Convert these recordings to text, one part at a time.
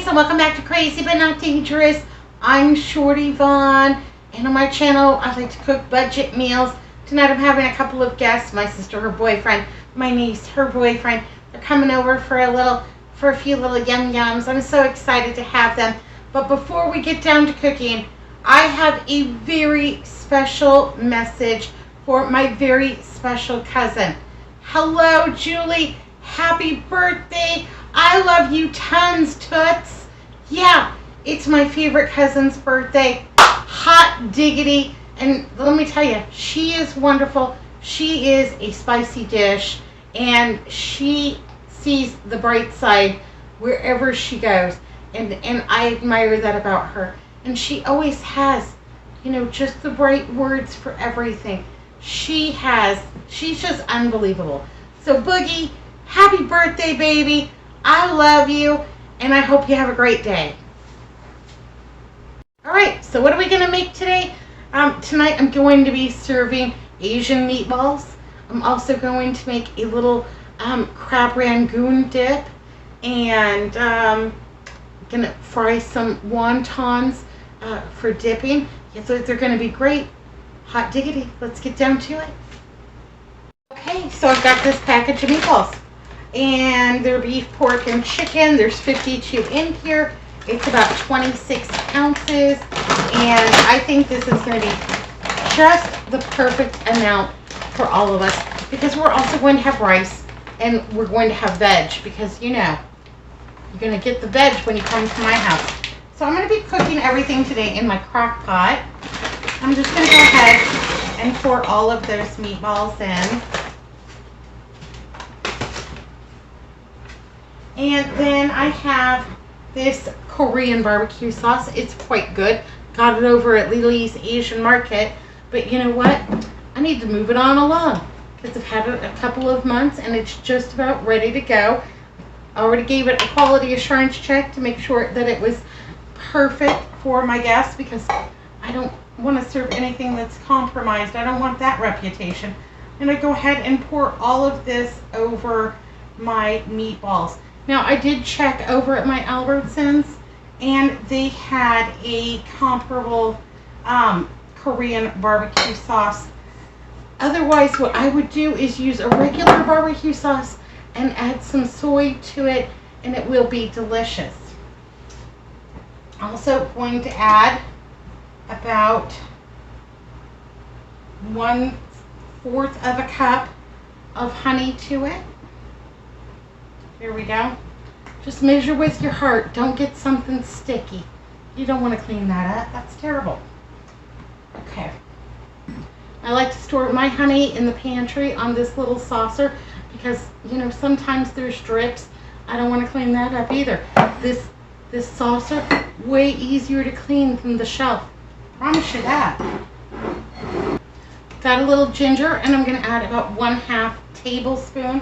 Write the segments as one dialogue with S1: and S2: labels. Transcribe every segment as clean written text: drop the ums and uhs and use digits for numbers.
S1: guys, and welcome back to Crazy But Not Dangerous. I'm Shorty Vaughn, and on my channel I like to cook budget meals. Tonight I'm having a couple of guests, my sister, her boyfriend, my niece, her boyfriend. They're coming over for a few little yum-yums. I'm so excited to have them. But before we get down to cooking, I have a very special message for my very special cousin. Hello, Julie. Happy birthday. I love you tons, toots. Yeah, it's my favorite cousin's birthday. Hot diggity. And let me tell you, she is wonderful. She is a spicy dish, and she sees the bright side wherever she goes. And I admire that about her. And she always has, just the right words for everything. She's just unbelievable. So Boogie, happy birthday, baby. I love you, and I hope you have a great day. All right, so what are we going to make today? Tonight I'm going to be serving Asian meatballs. I'm also going to make a little crab Rangoon dip, and I'm going to fry some wontons for dipping. Yeah, so they're going to be great. Hot diggity. Let's get down to it. Okay, so I've got this package of meatballs. And they're beef, pork, and chicken. There's 52 in here. It's about 26 ounces. And I think this is going to be just the perfect amount for all of us. Because we're also going to have rice. And we're going to have veg. Because, you're going to get the veg when you come to my house. So I'm going to be cooking everything today in my crock pot. I'm just going to go ahead and pour all of those meatballs in. And then I have this Korean barbecue sauce. It's quite good. Got it over at Lily's Asian Market. But you know what? I need to move it on along. Because I've had it a couple of months and it's just about ready to go. I already gave it a quality assurance check to make sure that it was perfect for my guests. Because I don't want to serve anything that's compromised. I don't want that reputation. And I go ahead and pour all of this over my meatballs. Now, I did check over at my Albertsons, and they had a comparable Korean barbecue sauce. Otherwise, what I would do is use a regular barbecue sauce and add some soy to it, and it will be delicious. Also going to add about 1/4 of a cup of honey to it. Here we go. Just measure with your heart. Don't get something sticky. You don't want to clean that up. That's terrible. Okay. I like to store my honey in the pantry on this little saucer because, sometimes there's drips. I don't want to clean that up either. This saucer, way easier to clean than the shelf. Promise you that. Got a little ginger, and I'm going to add about 1/2 tablespoon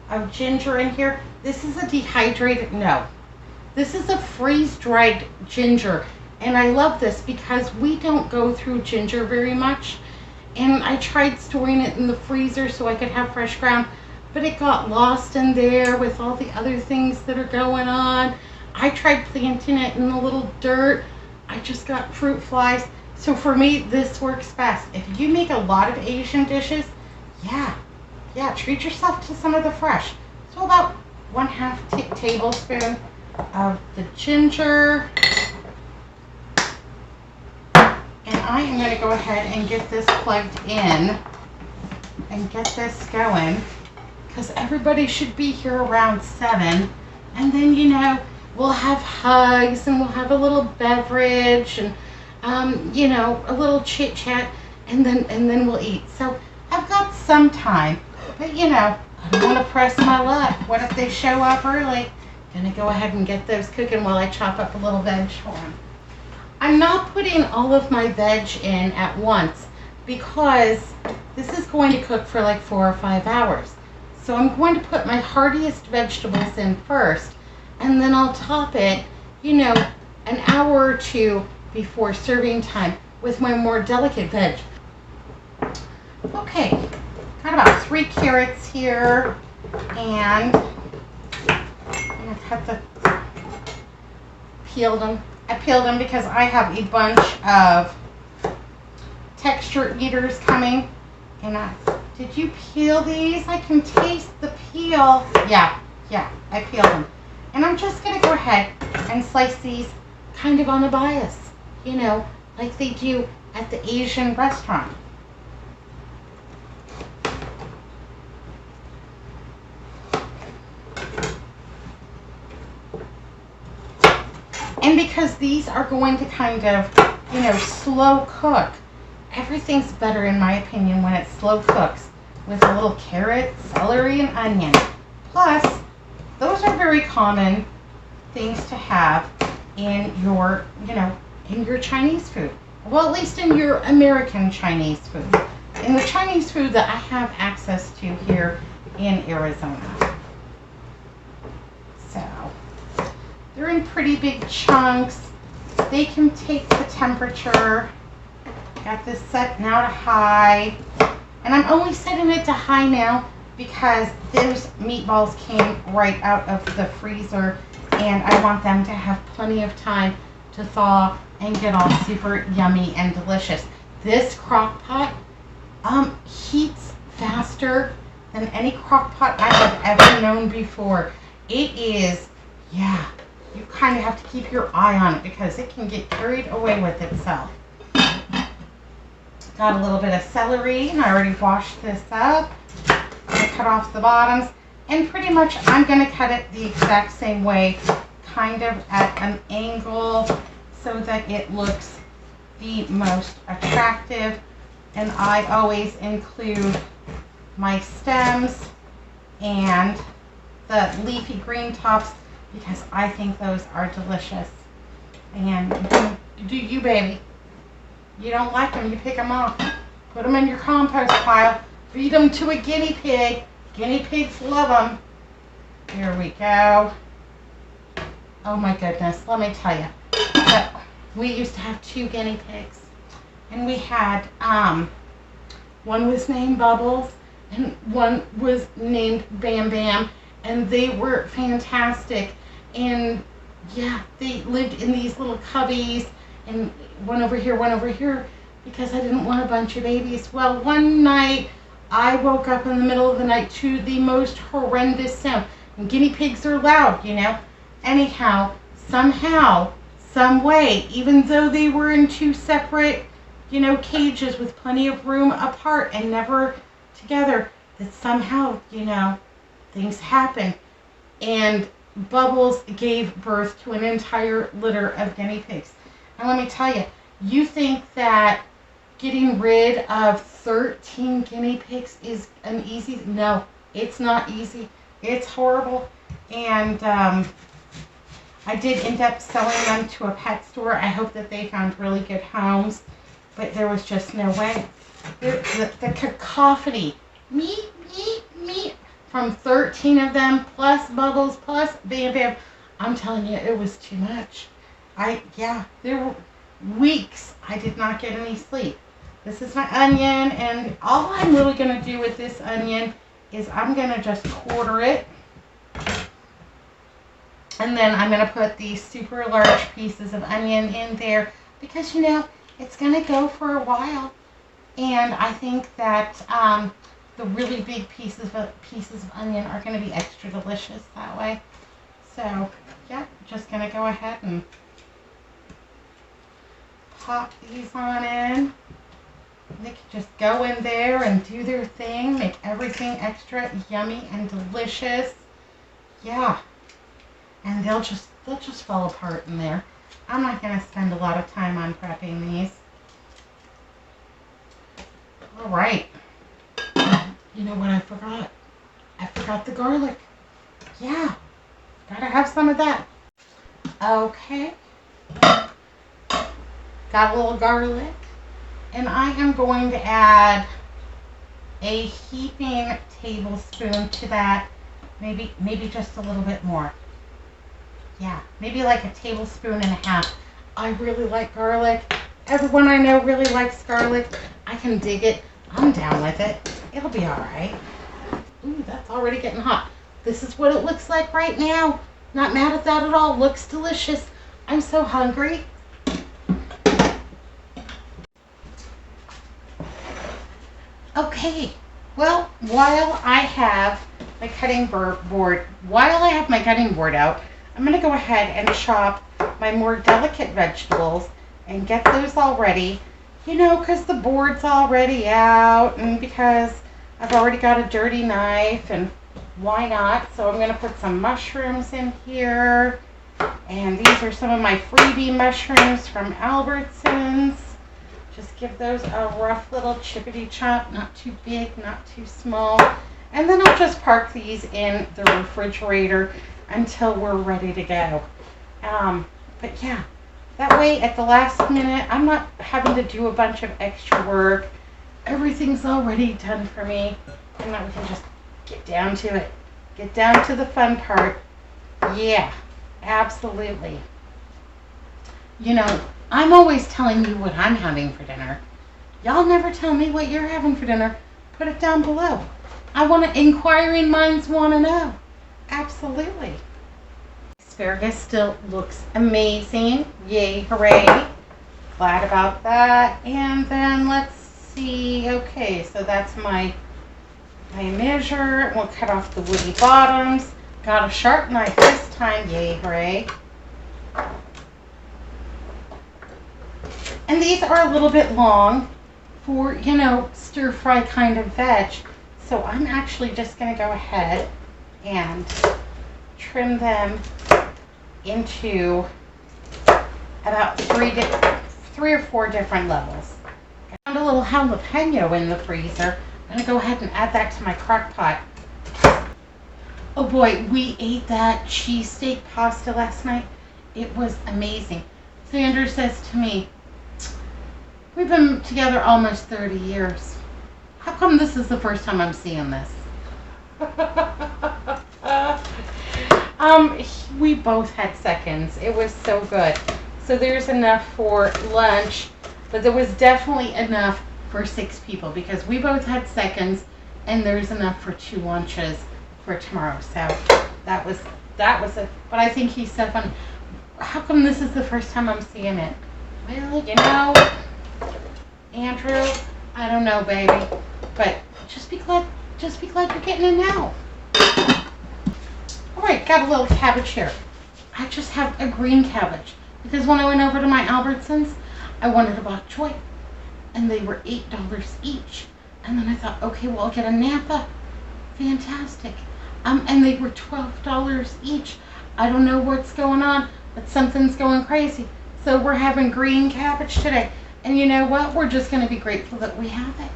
S1: of ginger in here. This is a this is a freeze-dried ginger, and I love this because we don't go through ginger very much, and I tried storing it in the freezer so I could have fresh ground, but it got lost in there with all the other things that are going on. I tried planting it in a little dirt. I just got fruit flies. So for me, this works best. If you make a lot of Asian dishes, yeah, treat yourself to some of the fresh. So about 1/2 tablespoon of the ginger. And I am going to go ahead and get this plugged in and get this going because everybody should be here around 7. And then, we'll have hugs and we'll have a little beverage and, a little chit chat and then we'll eat. So I've got some time, but I don't want to press my luck. What if they show up early? Gonna go ahead and get those cooking while I chop up a little veg for them. I'm not putting all of my veg in at once because this is going to cook for like 4 or 5 hours. So I'm going to put my heartiest vegetables in first, and then I'll top it, an hour or 2 before serving time with my more delicate veg. Okay. Got about 3 carrots here, and I'm going to cut peeled them. I peeled them because I have a bunch of texture eaters coming. And did you peel these? I can taste the peel. Yeah, I peeled them. And I'm just going to go ahead and slice these kind of on a bias, you know, like they do at the Asian restaurant. And because these are going to kind of, you know, slow cook, everything's better in my opinion when it slow cooks with a little carrot, celery, and onion. Plus, those are very common things to have in your, you know, in your Chinese food. Well, at least in your American Chinese food. In the Chinese food that I have access to here in Arizona. So, they're in pretty big chunks. They can take the temperature. Got this set now to high. And I'm only setting it to high now because those meatballs came right out of the freezer and I want them to have plenty of time to thaw and get all super yummy and delicious. This crock pot heats faster than any crock pot I have ever known before. It is, yeah, you kind of have to keep your eye on it because it can get carried away with itself. Got a little bit of celery, and I already washed this up. I'm going to cut off the bottoms, and pretty much I'm going to cut it the exact same way, kind of at an angle so that it looks the most attractive. And I always include my stems and the leafy green tops because I think those are delicious. And do you, baby? You don't like them, you pick them off. Put them in your compost pile. Feed them to a guinea pig. Guinea pigs love them. Here we go. Oh my goodness, let me tell you. We used to have 2 guinea pigs. And we had, one was named Bubbles and one was named Bam Bam. And they were fantastic. And yeah, they lived in these little cubbies. And one over here, because I didn't want a bunch of babies. Well, one night, I woke up in the middle of the night to the most horrendous sound. And guinea pigs are loud, you know. Anyhow, somehow, some way, even though they were in 2 separate, you know, cages with plenty of room apart and never together, that somehow, you know, things happen. And Bubbles gave birth to an entire litter of guinea pigs. And let me tell you, you think that getting rid of 13 guinea pigs is an easy... No, it's not easy. It's horrible. And I did end up selling them to a pet store. I hope that they found really good homes. But there was just no way. The cacophony. Meat, meat, meat. From 13 of them, plus Bubbles, plus Bam Bam. I'm telling you, it was too much. There were weeks I did not get any sleep. This is my onion, and all I'm really going to do with this onion is I'm going to just quarter it. And then I'm going to put these super large pieces of onion in there because, you know, it's going to go for a while. And I think that the really big pieces of onion are going to be extra delicious that way. So, yeah, just going to go ahead and pop these on in. They can just go in there and do their thing, make everything extra yummy and delicious. Yeah. And they'll just fall apart in there. I'm not going to spend a lot of time on prepping these. All right. You know what I forgot? I forgot the garlic. Yeah. Gotta have some of that. Okay. Got a little garlic. And I am going to add a heaping tablespoon to that. Maybe just a little bit more. Yeah, maybe like a tablespoon and a half. I really like garlic. Everyone I know really likes garlic. I can dig it. I'm down with it. It'll be all right. Ooh, that's already getting hot. This is what it looks like right now. Not mad at that at all. Looks delicious. I'm so hungry. Okay, well, while I have my cutting board out, I'm going to go ahead and chop my more delicate vegetables and get those all ready. You know, because the board's already out and because I've already got a dirty knife, and why not? So I'm going to put some mushrooms in here. And these are some of my freebie mushrooms from Albertsons. Just give those a rough little chippity chop, not too big, not too small. And then I'll just park these in the refrigerator until we're ready to go. But yeah, that way at the last minute, I'm not having to do a bunch of extra work. Everything's already done for me. And now we can just get down to it. Get down to the fun part. Yeah, absolutely. You know, I'm always telling you what I'm having for dinner. Y'all never tell me what you're having for dinner. Put it down below. I want to, inquiring minds want to know. Absolutely. Asparagus still looks amazing. Yay, hooray. Glad about that. And then let's see. Okay, so that's my measure. We'll cut off the woody bottoms. Got a sharp knife this time. Yay, hooray. And these are a little bit long for, you know, stir fry kind of veg. So I'm actually just going to go ahead and trim them into about three or four different levels. I found a little jalapeno in the freezer. I'm going to go ahead and add that to my crock pot. Oh boy, we ate that cheesesteak pasta last night. It was amazing. Sandra says to me, we've been together almost 30 years. How come this is the first time I'm seeing this? We both had seconds. It was so good. So there's enough for lunch, but there was definitely enough for 6 people because we both had seconds, and there's enough for 2 lunches for tomorrow. So that was it. But I think he's so funny. How come this is the first time I'm seeing it? Well, you know, Andrew, I don't know, baby, but just be glad you're getting it now. All right, got a little cabbage here. I just have a green cabbage because when I went over to my Albertsons, I wanted a bok choy, and they were $8 each. And then I thought, okay, well, I'll get a Napa. Fantastic. And they were $12 each. I don't know what's going on, but something's going crazy. So we're having green cabbage today. And you know what? We're just going to be grateful that we have it.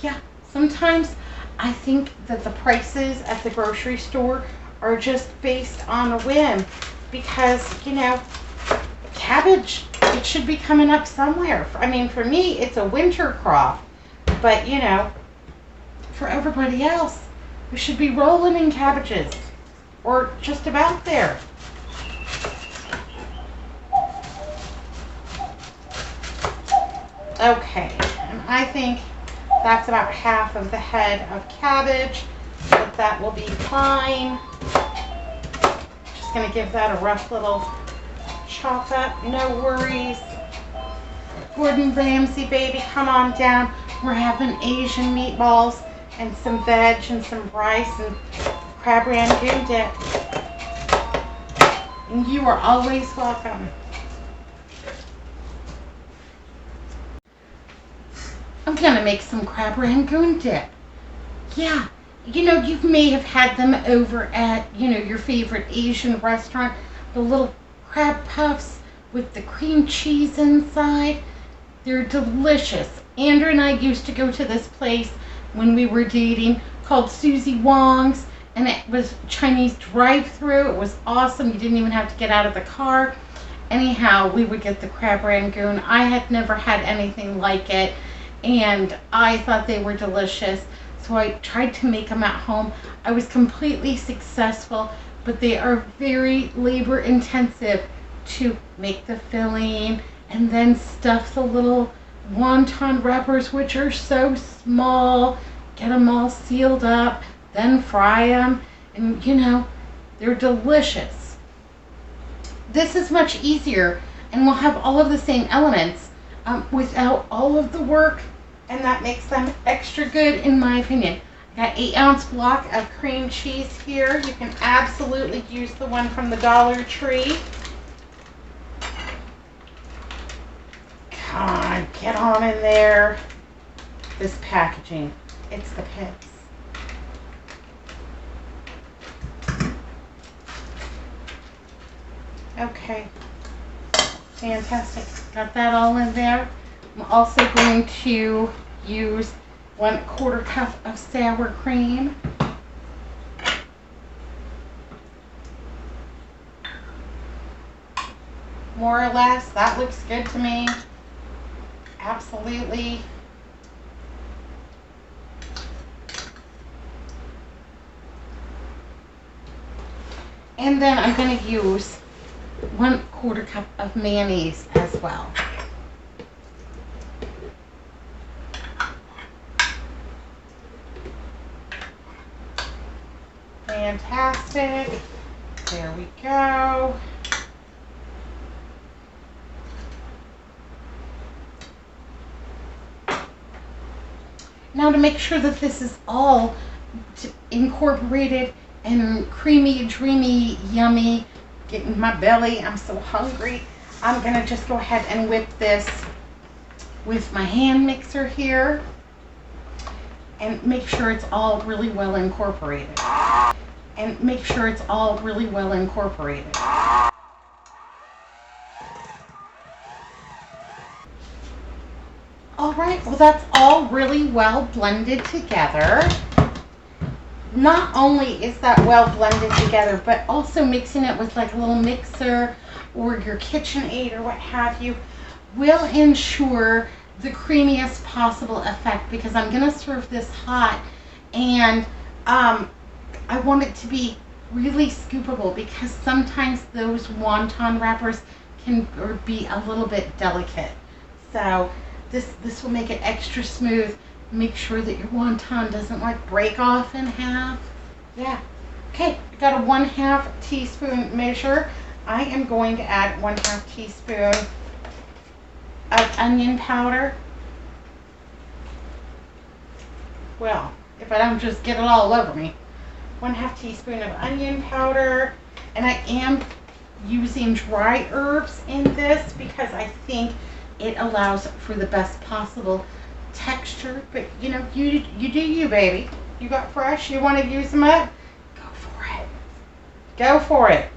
S1: Yeah, sometimes I think that the prices at the grocery store are just based on a whim because, you know, cabbage, it should be coming up somewhere. I mean, for me, it's a winter crop, but, you know, for everybody else, we should be rolling in cabbages or just about there. Okay, and I think that's about half of the head of cabbage, but that will be fine. Just going to give that a rough little chop up, no worries. Gordon Ramsay, baby, come on down. We're having Asian meatballs and some veg and some rice and crab rangoon dip. And you are always welcome. I'm going to make some crab rangoon dip. Yeah, you know, you may have had them over at, you know, your favorite Asian restaurant. The little crab puffs with the cream cheese inside. They're delicious. Andrew and I used to go to this place when we were dating called Susie Wong's, and it was Chinese drive-thru. It was awesome. You didn't even have to get out of the car. Anyhow, we would get the crab rangoon. I had never had anything like it, and I thought they were delicious. So I tried to make them at home. I was completely successful, but they are very labor intensive to make the filling and then stuff the little wonton wrappers, which are so small, get them all sealed up, then fry them, and you know, they're delicious. this is much easier, and we'll have all of the same elements without all of the work, and that makes them extra good in my opinion. I got 8-ounce block of cream cheese here. You can absolutely use the one from the Dollar Tree. Come on, get on in there. This packaging, it's the pits. Okay, fantastic. Got that all in there. I'm also going to use 1/4 cup of sour cream. More or less, that looks good to me. Absolutely. And then I'm going to use 1/4 cup of mayonnaise as well. Fantastic. There we go. Now to make sure that this is all incorporated and creamy, dreamy, yummy, getting my belly, I'm so hungry. I'm gonna just go ahead and whip this with my hand mixer here and make sure it's all really well incorporated. And make sure it's all really well incorporated. All right, well that's all really well blended together. Not only is that well blended together, but also mixing it with like a little mixer or your KitchenAid or what have you will ensure the creamiest possible effect, because I'm gonna serve this hot, and I want it to be really scoopable, because sometimes those wonton wrappers can be a little bit delicate. So this will make it extra smooth. Make sure that your wonton doesn't like break off in half. Yeah. Okay, I got a 1/2 teaspoon measure. I am going to add 1/2 teaspoon of onion powder. Well, if I don't just get it all over me. 1/2 teaspoon of onion powder. And I am using dry herbs in this because I think it allows for the best possible texture. But you know, you do you, baby. You got fresh, you want to use them up? Go for it. Go for it.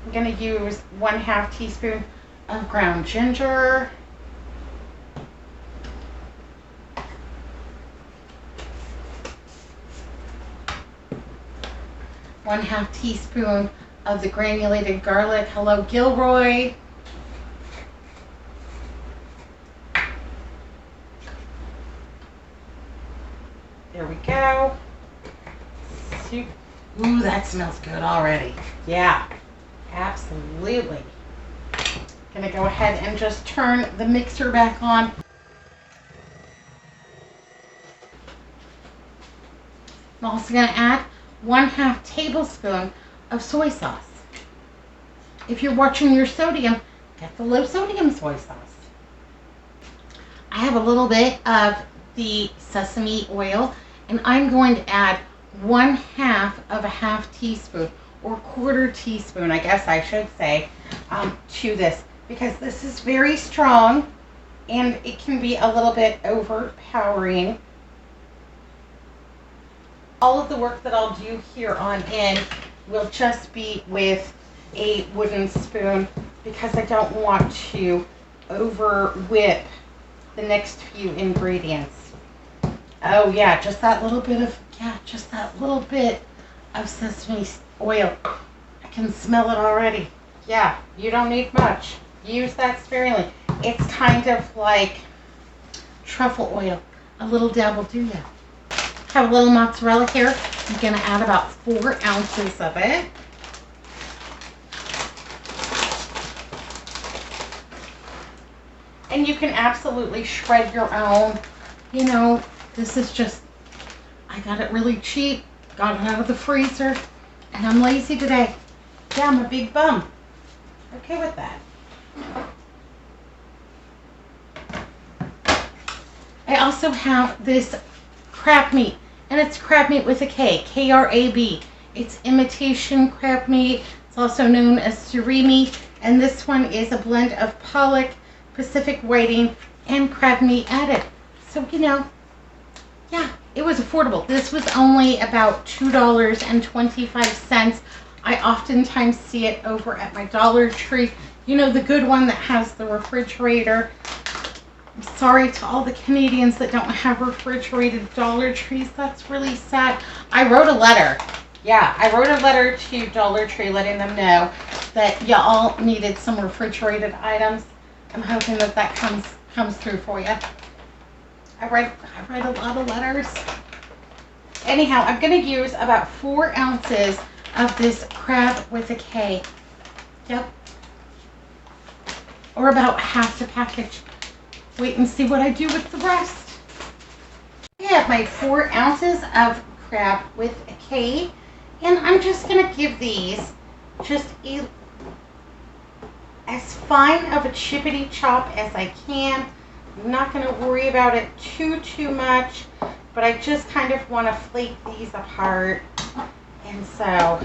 S1: I'm going to use 1/2 teaspoon of ground ginger. One-half teaspoon of the granulated garlic. Hello, Gilroy. There we go. Ooh, that smells good already. Yeah, absolutely. Gonna go ahead and just turn the mixer back on. I'm also gonna add 1/2 tablespoon of soy sauce. If you're watching your sodium, get the low sodium soy sauce. I have a little bit of the sesame oil, and I'm going to add 1/2 of a 1/2 teaspoon, or 1/4 teaspoon, I guess I should say, to this, because this is very strong and it can be a little bit overpowering. All of the work that I'll do here on in will just be with a wooden spoon, because I don't want to over whip the next few ingredients. Oh yeah, just that little bit of sesame oil. I can smell it already. Yeah, you don't need much. Use that sparingly. It's kind of like truffle oil. A little dab will do ya. Have a little mozzarella here. I'm gonna add about 4 ounces of it. And you can absolutely shred your own. You know, this is just, I got it really cheap, got it out of the freezer, and I'm lazy today. Yeah, I'm a big bum. okay with that. I also have this crab meat, and it's crab meat with a K, K-R-A-B. It's imitation crab meat. It's also known as surimi, and this one is a blend of pollock, Pacific whiting, and crab meat added. So, you know, yeah, it was affordable. This was only about $2.25. I oftentimes see it over at my Dollar Tree. You know, the good one that has the refrigerator. I'm sorry to all the Canadians that don't have refrigerated Dollar Trees. That's really sad. I wrote a letter. Yeah, I wrote a letter to Dollar Tree letting them know that y'all needed some refrigerated items. I'm hoping that that comes through for you. I write a lot of letters. Anyhow, I'm going to use about 4 ounces of this crab with a K. Yep. Or about half the package. Wait and see what I do with the rest. I have my 4 ounces of crab with a K, and I'm just going to give these just as fine of a chippity chop as I can. I'm not going to worry about it too much, but I just kind of want to flake these apart. And so,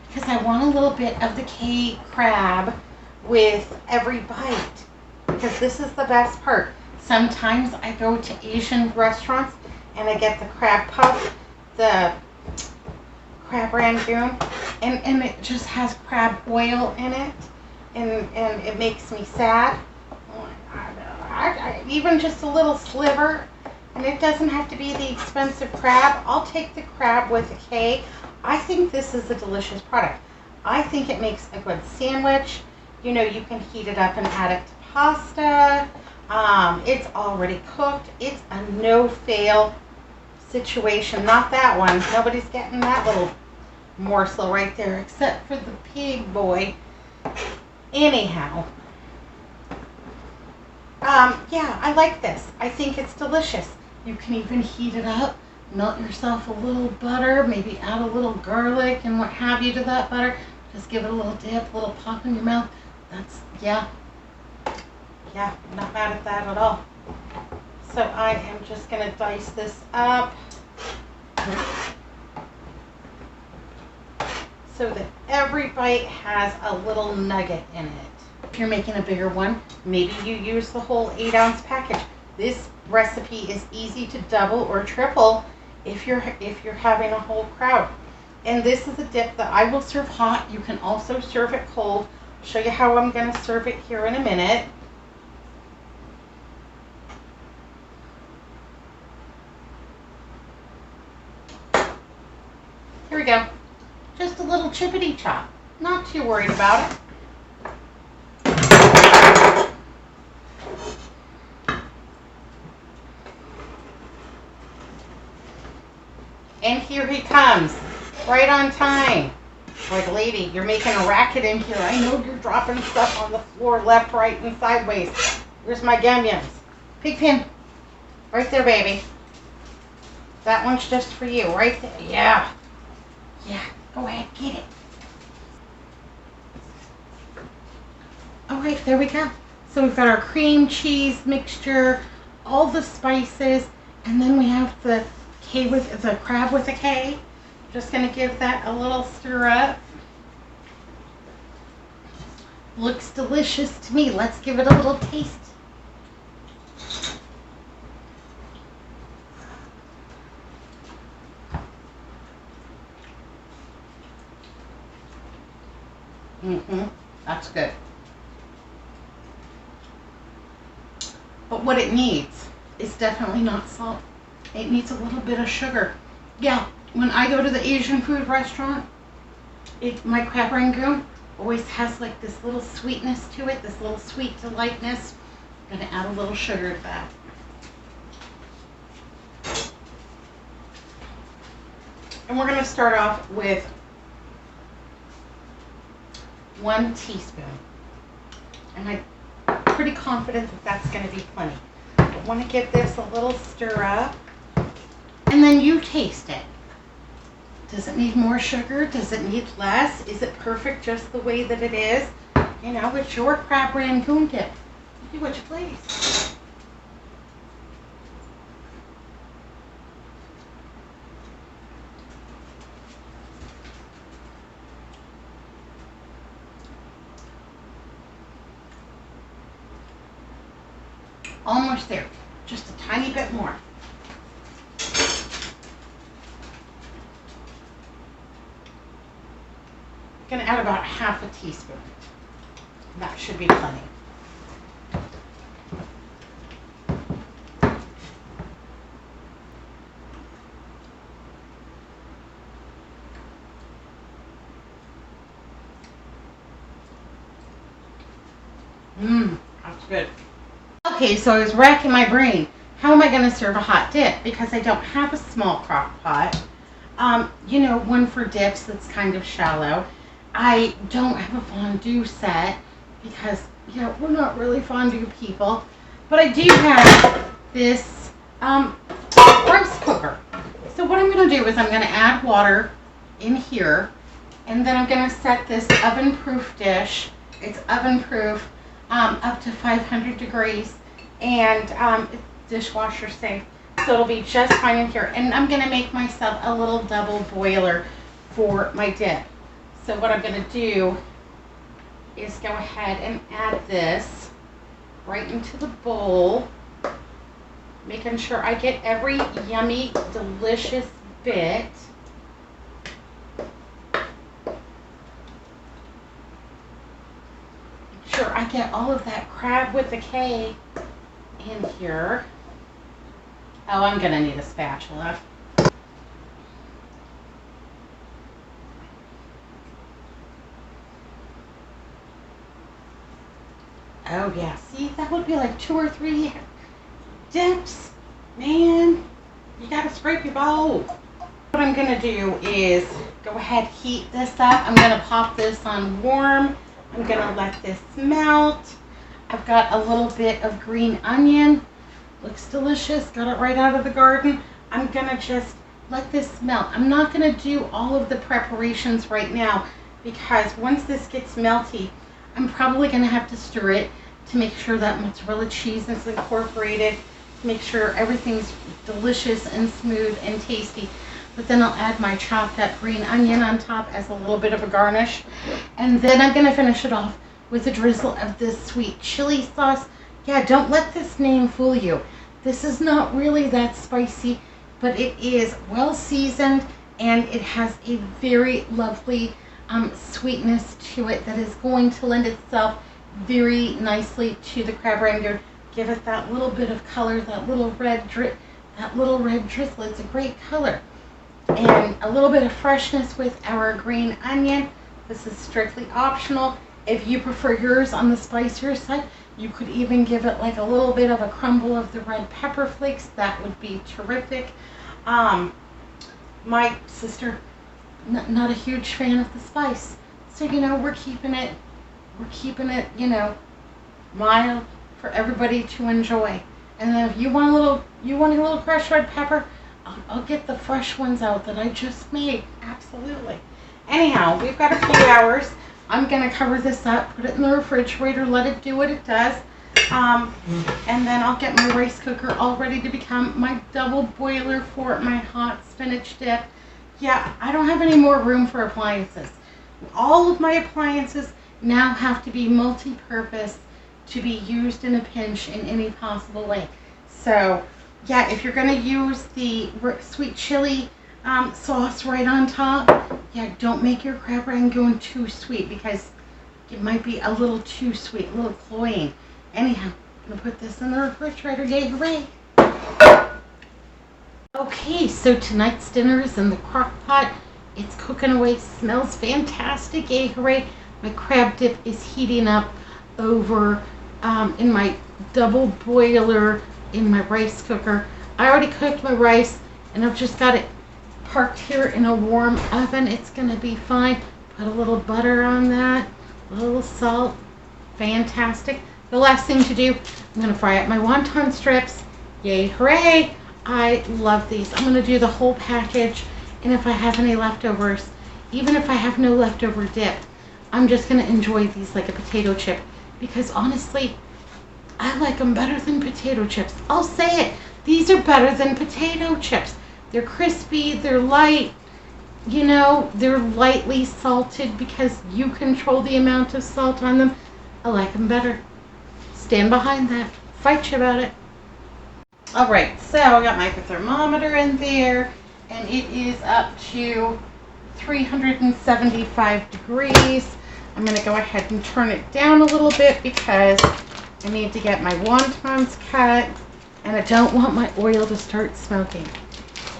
S1: because I want a little bit of the K crab with every bite, because this is the best part. Sometimes I go to Asian restaurants and I get the crab puff, the crab Rangoon, and it just has crab oil in it, and it makes me sad. Even just a little sliver, and it doesn't have to be the expensive crab. I'll take the crab with a K. I think this is a delicious product. I think it makes a good sandwich. You know, you can heat it up and add it to pasta. It's already cooked. It's a no-fail situation. Not that one. Nobody's getting that little morsel right there except for the pig boy. Anyhow. Yeah, I like this. I think it's delicious. You can even heat it up, melt yourself a little butter, maybe add a little garlic and what have you to that butter. Just give it a little dip, a little pop in your mouth. That's, yeah, not mad at that at all. So I am just going to dice this up so that every bite has a little nugget in it. If you're making a bigger one, maybe you use the whole 8-ounce package. This recipe is easy to double or triple if you're having a whole crowd. And this is a dip that I will serve hot. You can also serve it cold. I'll show you how I'm going to serve it here in a minute. Here we go. Just a little chippity chop. Not too worried about it. And here he comes, right on time. Like, lady, you're making a racket in here. I know you're dropping stuff on the floor, left, right, and sideways. Where's my gum-yums? Pigpen. Right there, baby. That one's just for you, right there. Yeah. Yeah, go ahead, get it. All right, there we go. So we've got our cream cheese mixture, all the spices, and then we have the crab with a K. Just gonna give that a little stir up. Looks delicious to me. Let's give it a little taste. That's good. But what it needs is definitely not salt. It needs a little bit of sugar. Yeah, when I go to the Asian food restaurant, my crab Rangoon always has like this little sweetness to it, this little sweet delightness. I'm going to add a little sugar to that. And we're going to start off with 1 teaspoon. And I'm pretty confident that that's going to be plenty. I want to give this a little stir up. And then you taste it. Does it need more sugar? Does it need less? Is it perfect just the way that it is? You know, it's your crab Rangoon dip. Do what you please. Almost there. Just a tiny bit more. I'm going to add about half a teaspoon. That should be plenty. That's good. Okay, so I was racking my brain. How am I going to serve a hot dip? Because I don't have a small crock pot. You know, one for dips that's kind of shallow. I don't have a fondue set because, you know, we're not really fondue people. But I do have this rice cooker. So what I'm going to do is I'm going to add water in here. And then I'm going to set this oven-proof dish. It's oven-proof up to 500 degrees. And it's dishwasher safe. So it'll be just fine in here. And I'm going to make myself a little double boiler for my dip. So what I'm going to do is go ahead and add this right into the bowl, making sure I get every yummy, delicious bit. Make sure I get all of that crab with the K in here. Oh, I'm going to need a spatula. Oh yeah, see, that would be like 2 or 3 dips. Man, you gotta scrape your bowl. What I'm gonna do is go ahead, heat this up. I'm gonna pop this on warm. I'm gonna let this melt. I've got a little bit of green onion. Looks delicious, got it right out of the garden. I'm gonna just let this melt. I'm not gonna do all of the preparations right now because once this gets melty, I'm probably going to have to stir it to make sure that mozzarella cheese is incorporated, to make sure everything's delicious and smooth and tasty. But then I'll add my chopped up green onion on top as a little bit of a garnish. And then I'm going to finish it off with a drizzle of this sweet chili sauce. Yeah, don't let this name fool you. This is not really that spicy, but it is well seasoned and it has a very lovely sweetness to it that is going to lend itself very nicely to the crab rangoon. Give it that little bit of color, that little red drizzle. It's a great color. And a little bit of freshness with our green onion. This is strictly optional. If you prefer yours on the spicier side, you could even give it like a little bit of a crumble of the red pepper flakes. That would be terrific. My sister, not a huge fan of the spice, so you know we're keeping it, you know, mild for everybody to enjoy. And then if you want a little crushed red pepper, I'll get the fresh ones out that I just made. Absolutely. Anyhow, we've got a few hours. I'm gonna cover this up, put it in the refrigerator, let it do what it does, and then I'll get my rice cooker all ready to become my double boiler for my hot spinach dip. Yeah, I don't have any more room for appliances. All of my appliances now have to be multi-purpose to be used in a pinch in any possible way. So, yeah, if you're going to use the sweet chili sauce right on top, yeah, don't make your crab rangoon too sweet because it might be a little too sweet, a little cloying. Anyhow, I'm going to put this in the refrigerator. Yay, hooray! Okay, so tonight's dinner is in the crock pot. It's cooking away, smells fantastic, yay, hooray. My crab dip is heating up over in my double boiler in my rice cooker. I already cooked my rice and I've just got it parked here in a warm oven. It's going to be fine. Put a little butter on that, a little salt, fantastic. The last thing to do, I'm going to fry up my wonton strips, yay, hooray. I love these. I'm going to do the whole package And if I have any leftovers, even if I have no leftover dip, I'm just going to enjoy these like a potato chip. Because honestly, I like them better than potato chips. I'll say it. These are better than potato chips. They're crispy, they're light, you know, they're lightly salted because you control the amount of salt on them. I like them better. Stand behind that. Fight you about it. Alright, so I got my thermometer in there, and it is up to 375 degrees. I'm going to go ahead and turn it down a little bit because I need to get my wontons cut, and I don't want my oil to start smoking.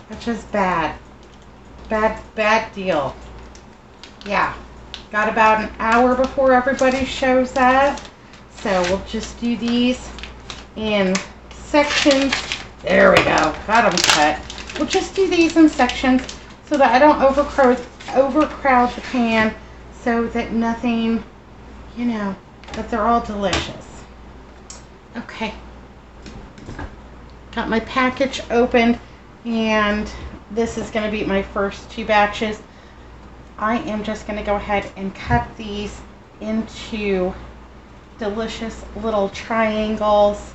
S1: That's just bad. Bad deal. Yeah. Got about an hour before everybody shows up. So we'll just do these in sections. There we go. Got them cut. We'll just do these in sections so that I don't overcrowd the pan, so that nothing, you know, that they're all delicious. Okay. Got my package opened, and this is going to be my first 2 batches. I am just going to go ahead and cut these into delicious little triangles,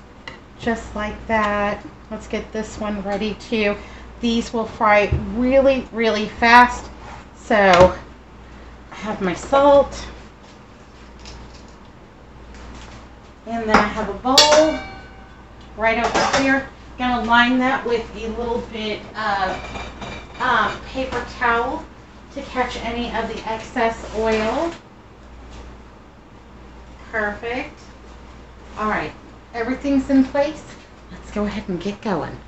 S1: just like that. Let's get this one ready too. These will fry really, really fast. So I have my salt, and then I have a bowl right over here. Gonna line that with a little bit of paper towel to catch any of the excess oil. Perfect. All right, everything's in place. Let's go ahead and get going.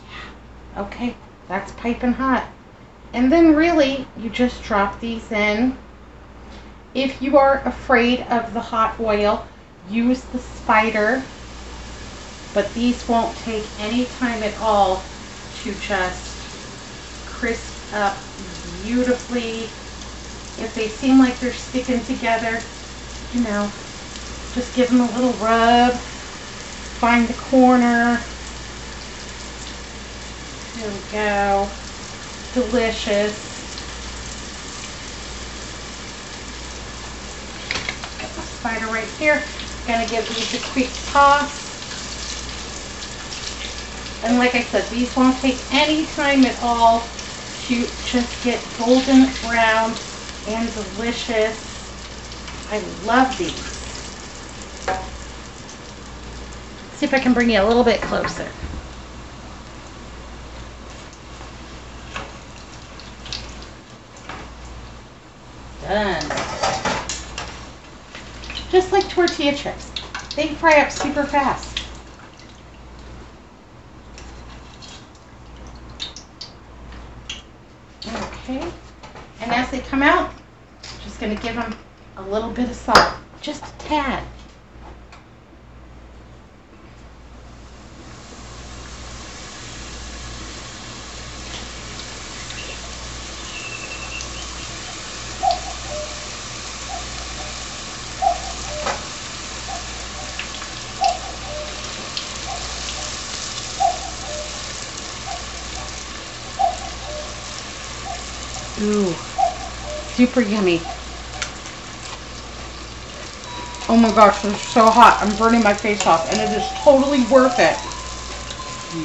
S1: Yeah. Okay, that's piping hot. And then really, you just drop these in. If you are afraid of the hot oil, use the spider, but these won't take any time at all to just crisp up beautifully. If they seem like they're sticking together, you know, just give them a little rub, find the corner. There we go. Delicious. Got my spider right here. Gonna give these a quick toss. And like I said, these won't take any time at all to just get golden brown and delicious. I love these. See if I can bring you a little bit closer. Done. Just like tortilla chips. They fry up super fast. Okay. And as they come out, just going to give them a little bit of salt. Just a tad. Ooh, super yummy. Oh my gosh, it's so hot. I'm burning my face off, and it is totally worth it.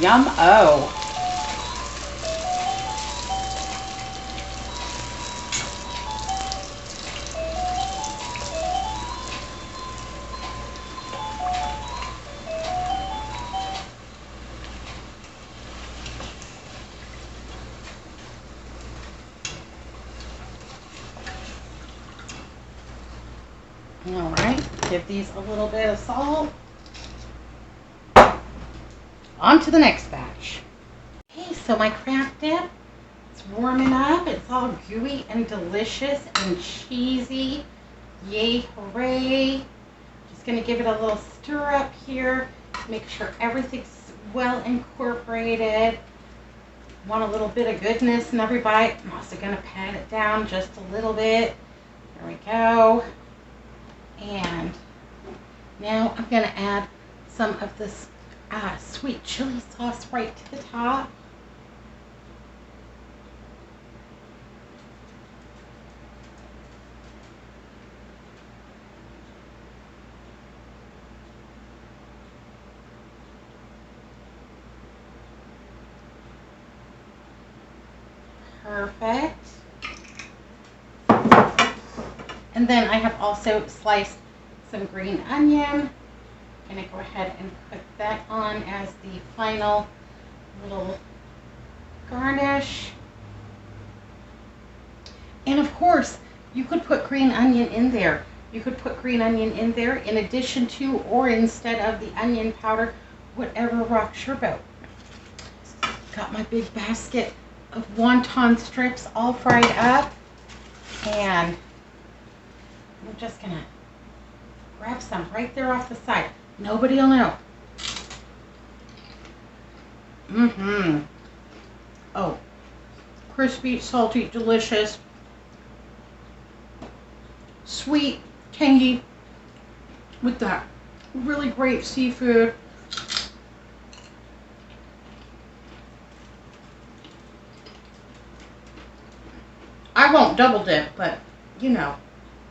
S1: Yum-o. All right, give these a little bit of salt. On to the next batch. Okay, so my cracked dip, it's warming up. It's all gooey and delicious and cheesy. Yay, hooray. Just gonna give it a little stir up here. Make sure everything's well incorporated. Want a little bit of goodness in every bite. I'm also gonna pat it down just a little bit. There we go. And now I'm going to add some of this sweet chili sauce right to the top. Perfect. And then I have also sliced some green onion. I'm going to go ahead and put that on as the final little garnish. And of course, you could put green onion in there. You could put green onion in there in addition to or instead of the onion powder, whatever rocks your boat. Got my big basket of wonton strips all fried up, and I'm just gonna grab some right there off the side. Nobody will know. Oh, crispy, salty, delicious, sweet, tangy, with that really great seafood. I won't double dip, but you know,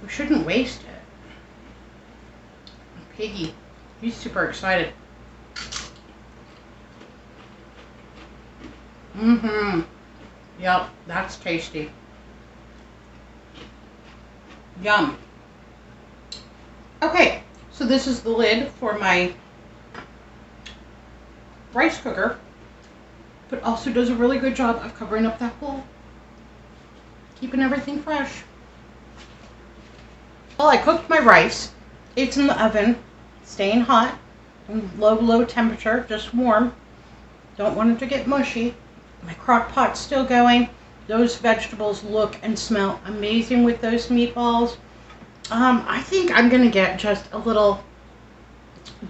S1: we shouldn't waste it. Piggy, he's super excited. Yep, that's tasty. Yum. Okay, so this is the lid for my rice cooker, but also does a really good job of covering up that bowl, keeping everything fresh. Well, I cooked my rice. It's in the oven, staying hot, low temperature, just warm. Don't want it to get mushy. My crock pot's still going. Those vegetables look and smell amazing with those meatballs. I think I'm gonna get just a little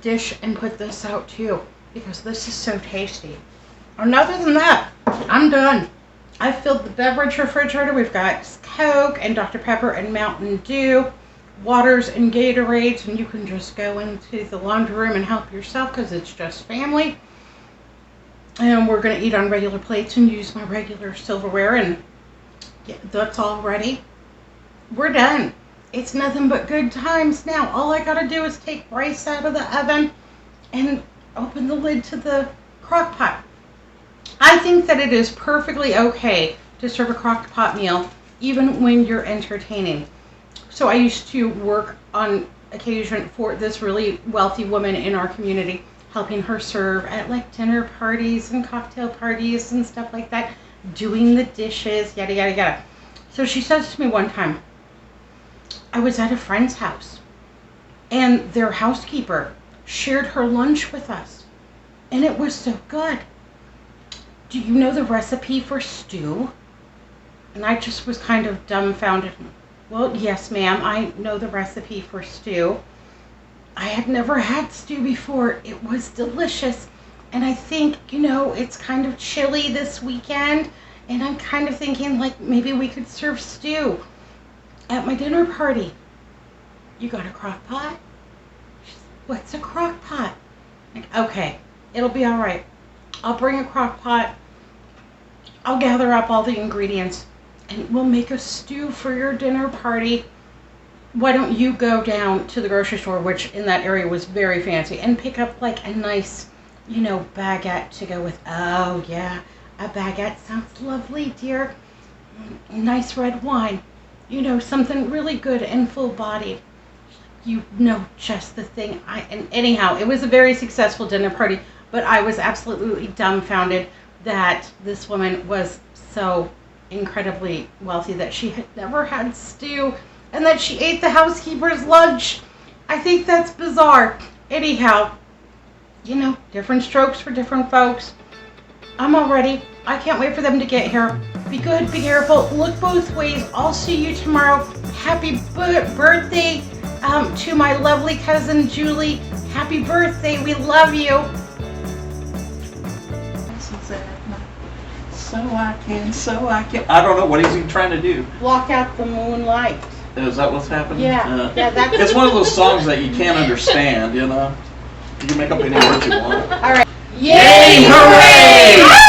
S1: dish and put this out too, because this is so tasty. And other than that, I'm done. I filled the beverage refrigerator. We've got Coke and Dr. Pepper and Mountain Dew, waters and Gatorades, and you can just go into the laundry room and help yourself because it's just family. And we're going to eat on regular plates and use my regular silverware, and yeah, that's all ready. We're done. It's nothing but good times now. All I got to do is take rice out of the oven and open the lid to the crock pot. I think that it is perfectly okay to serve a crock pot meal even when you're entertaining. So I used to work on occasion for this really wealthy woman in our community, helping her serve at like dinner parties and cocktail parties and stuff like that, doing the dishes, yada, yada, yada. So she says to me one time, I was at a friend's house and their housekeeper shared her lunch with us and it was so good. Do you know the recipe for stew? And I just was kind of dumbfounded. Well, yes, ma'am, I know the recipe for stew. I had never had stew before. It was delicious. And I think, you know, it's kind of chilly this weekend. And I'm kind of thinking, like, maybe we could serve stew at my dinner party. You got a crock pot? What's a crock pot? Like, okay, it'll be all right. I'll bring a crock pot. I'll gather up all the ingredients and we'll make a stew for your dinner party. Why don't you go down to the grocery store, which in that area was very fancy, and pick up like a nice, you know, baguette to go with. Oh yeah, a baguette sounds lovely, dear. Nice red wine. You know, something really good and full-bodied. You know, just the thing. And anyhow, it was a very successful dinner party, but I was absolutely dumbfounded that this woman was so incredibly wealthy that she had never had stew and that she ate the housekeeper's lunch. I think that's bizarre. Anyhow, you know, different strokes for different folks. I'm all ready. I can't wait for them to get here. Be good, be careful, look both ways. I'll see you tomorrow. Happy birthday to my lovely cousin Julie. Happy birthday. We love you.
S2: So I can. I don't know, what is he trying to do?
S1: Block out the moonlight.
S2: Is that what's happening?
S1: Yeah, yeah, that's
S2: It's one of those songs that you can't understand, you know? You can make up any word you want.
S1: All right.
S2: Yay, hooray!